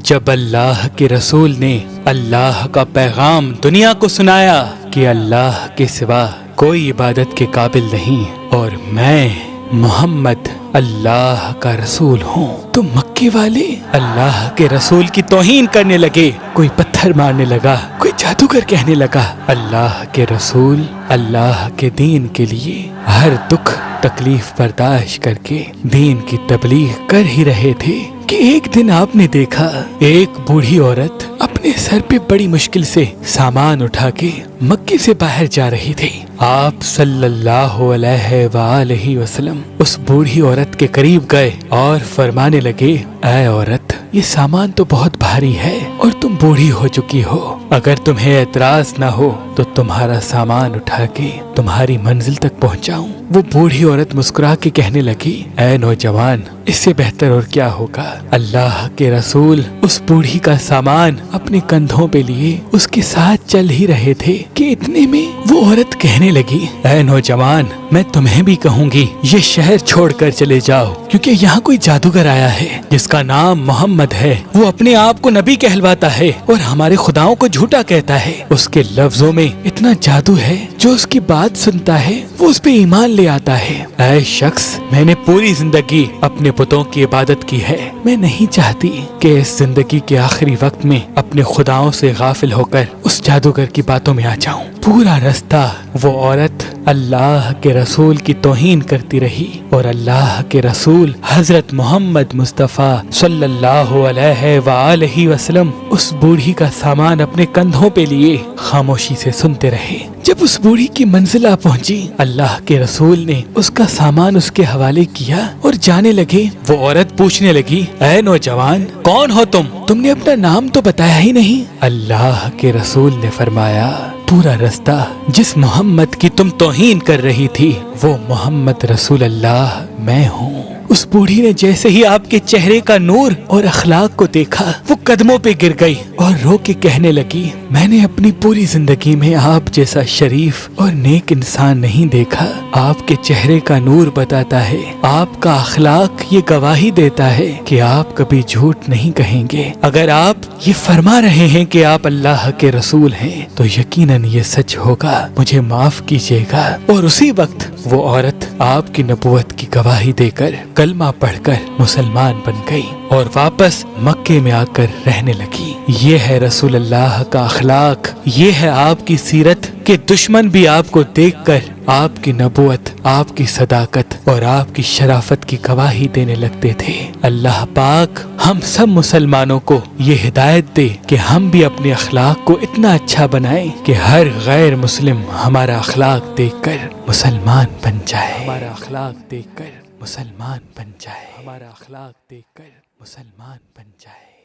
جب اللہ کے رسول نے اللہ کا پیغام دنیا کو سنایا کہ اللہ کے سوا کوئی عبادت کے قابل نہیں اور میں محمد اللہ کا رسول ہوں، تو مکے والے اللہ کے رسول کی توہین کرنے لگے۔ کوئی پتھر مارنے لگا، کوئی جادوگر کہنے لگا۔ اللہ کے رسول اللہ کے دین کے لیے ہر دکھ تکلیف برداشت کر کے دین کی تبلیغ کر ہی رہے تھے کہ ایک دن آپ نے دیکھا ایک بوڑھی عورت اپنے سر پہ بڑی مشکل سے سامان اٹھا کے مکے سے باہر جا رہی تھی۔ آپ صلی اللہ علیہ وآلہ وسلم اس بوڑھی عورت کے قریب گئے اور فرمانے لگے، اے عورت، یہ سامان تو بہت بھاری ہے اور تم بوڑھی ہو چکی ہو، اگر تمہیں اعتراض نہ ہو تو تمہارا سامان اٹھا کے تمہاری منزل تک پہنچاؤں۔ وہ بوڑھی عورت مسکرا کے کہنے لگی، اے نوجوان، اس سے بہتر اور کیا ہوگا۔ اللہ کے رسول اس بوڑھی کا سامان اپنے کندھوں پہ لیے اس کے ساتھ چل ہی رہے تھے کہ اتنے میں وہ عورت کہنے لگی، اے نوجوان، میں تمہیں بھی کہوں گی یہ شہر چھوڑ کر چلے جاؤ، کیونکہ یہاں کوئی جادوگر آیا ہے جس کا نام محمد ہے۔ وہ اپنے آپ کو نبی کہلواتا ہے اور ہمارے خداؤں کو جھوٹا کہتا ہے۔ اس کے لفظوں میں اتنا جادو ہے، جو اس کی بات سنتا ہے وہ اس پہ ایمان لے آتا ہے۔ اے شخص، میں نے پوری زندگی اپنے بتوں کی عبادت کی ہے، میں نہیں چاہتی کہ اس زندگی کے آخری وقت میں اپنے خداؤں سے غافل ہو کر اس جادوگر کی باتوں میں آ جاؤں۔ پورا رستہ وہ عورت اللہ کے رسول کی توہین کرتی رہی اور اللہ کے رسول حضرت محمد مصطفیٰ صلی اللہ علیہ وآلہ وسلم اس بوڑھی کا سامان اپنے کندھوں پہ لیے خاموشی سے سنتے رہے۔ جب اس بوڑھی کی منزل آ پہنچی، اللہ کے رسول نے اس کا سامان اس کے حوالے کیا اور جانے لگے۔ وہ عورت پوچھنے لگی، اے نوجوان، کون ہو تم نے اپنا نام تو بتایا ہی نہیں۔ اللہ کے رسول نے فرمایا، پورا رستہ جس محمد کی تم توہین کر رہی تھی وہ محمد رسول اللہ میں ہوں۔ اس بوڑھی نے جیسے ہی آپ کے چہرے کا نور اور اخلاق کو دیکھا، وہ قدموں پہ گر گئی اور رو کے کہنے لگی، میں نے اپنی پوری زندگی میں آپ جیسا شریف اور نیک انسان نہیں دیکھا۔ آپ کے چہرے کا نور بتاتا ہے، آپ کا اخلاق یہ گواہی دیتا ہے کہ آپ کبھی جھوٹ نہیں کہیں گے۔ اگر آپ یہ فرما رہے ہیں کہ آپ اللہ کے رسول ہیں تو یقیناً یہ سچ ہوگا، مجھے معاف کیجیے گا۔ اور اسی وقت وہ عورت آپ کی نبوت کی گواہی دے کر کلمہ پڑھ کر مسلمان بن گئی اور واپس مکے میں آ کر رہنے لگی۔ یہ ہے رسول اللہ کا اخلاق، یہ ہے آپ کی سیرت کہ دشمن بھی آپ کو دیکھ کر آپ کی نبوت، آپ کی صداقت اور آپ کی شرافت کی گواہی دینے لگتے تھے۔ اللہ پاک ہم سب مسلمانوں کو یہ ہدایت دے کہ ہم بھی اپنے اخلاق کو اتنا اچھا بنائیں کہ ہر غیر مسلم ہمارا اخلاق دیکھ کر مسلمان بن جائے، ہمارا اخلاق دیکھ کر مسلمان بن جائے، ہمارا اخلاق دیکھ کر مسلمان بن جائے۔